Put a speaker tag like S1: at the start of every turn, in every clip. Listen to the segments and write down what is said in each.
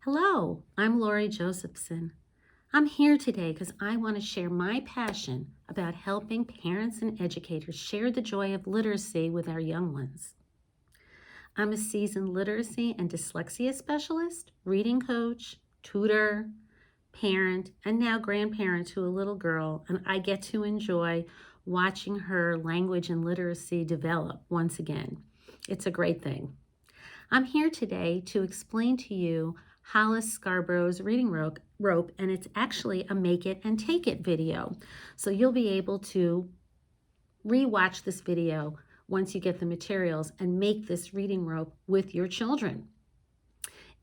S1: Hello, I'm Lori Josephson. I'm here today because I want to share my passion about helping parents and educators share the joy of literacy with our young ones. I'm a seasoned literacy and dyslexia specialist, reading coach, tutor, parent, and now grandparent to a little girl, and I get to enjoy watching her language and literacy develop once again. It's a great thing. I'm here today to explain to you Hollis Scarborough's reading rope, and it's actually a make it and take it video. So you'll be able to rewatch this video once you get the materials and make this reading rope with your children.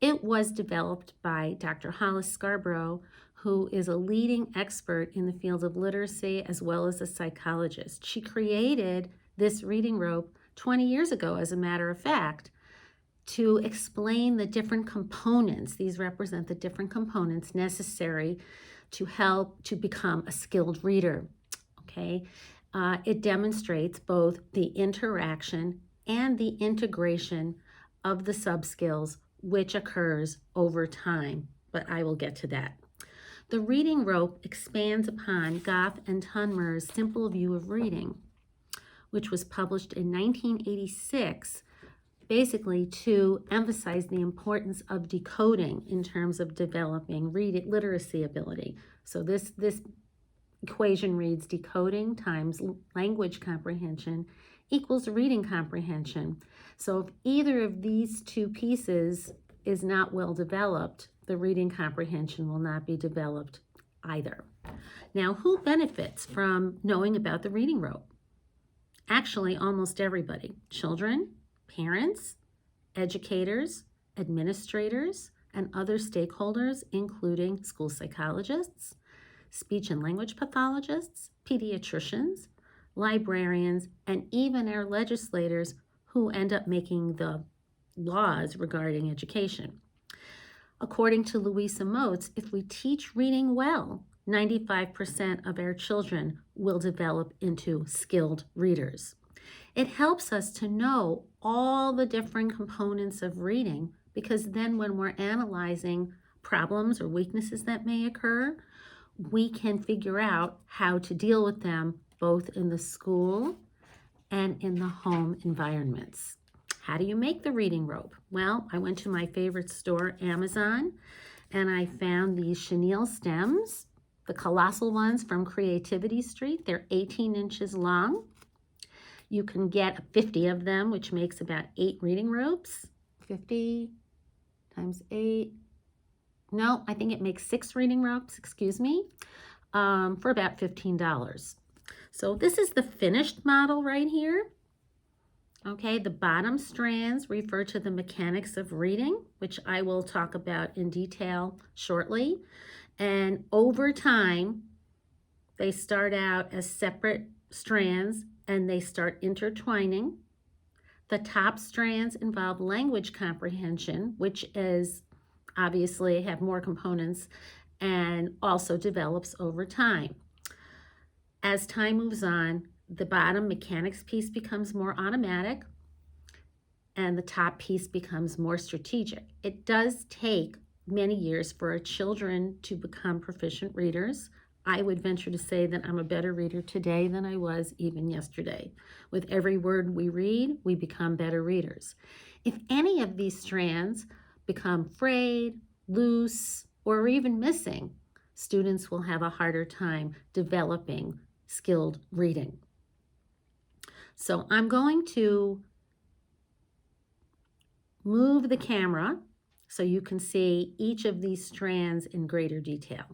S1: It was developed by Dr. Hollis Scarborough, who is a leading expert in the field of literacy as well as a psychologist. She created this reading rope 20 years ago, as a matter of fact, to explain the different components. These represent the different components necessary to help to become a skilled reader, okay? It demonstrates both the interaction and the integration of the subskills, which occurs over time, but I will get to that. The reading rope expands upon Goff and Tunmer's Simple View of Reading, which was published in 1986, basically to emphasize the importance of decoding in terms of developing literacy ability. So this equation reads decoding times language comprehension equals reading comprehension. So if either of these two pieces is not well developed, the reading comprehension will not be developed either. Now, who benefits from knowing about the reading rope? Actually, almost everybody. Children, parents, educators, administrators, and other stakeholders, including school psychologists, speech and language pathologists, pediatricians, librarians, and even our legislators who end up making the laws regarding education. According to Louisa Moats, if we teach reading well, 95% of our children will develop into skilled readers. It helps us to know all the different components of reading, because then when we're analyzing problems or weaknesses that may occur, we can figure out how to deal with them both in the school and in the home environments. How do you make the reading rope? Well, I went to my favorite store, Amazon, and I found these chenille stems, the colossal ones from Creativity Street. They're 18 inches long. You can get 50 of them, which makes about 8 reading ropes. 50 times 8. No, I think it makes 6 reading ropes, excuse me, for about $15. So this is the finished model right here. Okay, the bottom strands refer to the mechanics of reading, which I will talk about in detail shortly. And over time, they start out as separate strands and they start intertwining. The top strands involve language comprehension, which is obviously have more components and also develops over time. As time moves on, the bottom mechanics piece becomes more automatic and the top piece becomes more strategic. It does take many years for our children to become proficient readers. I would venture to say that I'm a better reader today than I was even yesterday. With every word we read, we become better readers. If any of these strands become frayed, loose, or even missing, students will have a harder time developing skilled reading. So I'm going to move the camera so you can see each of these strands in greater detail.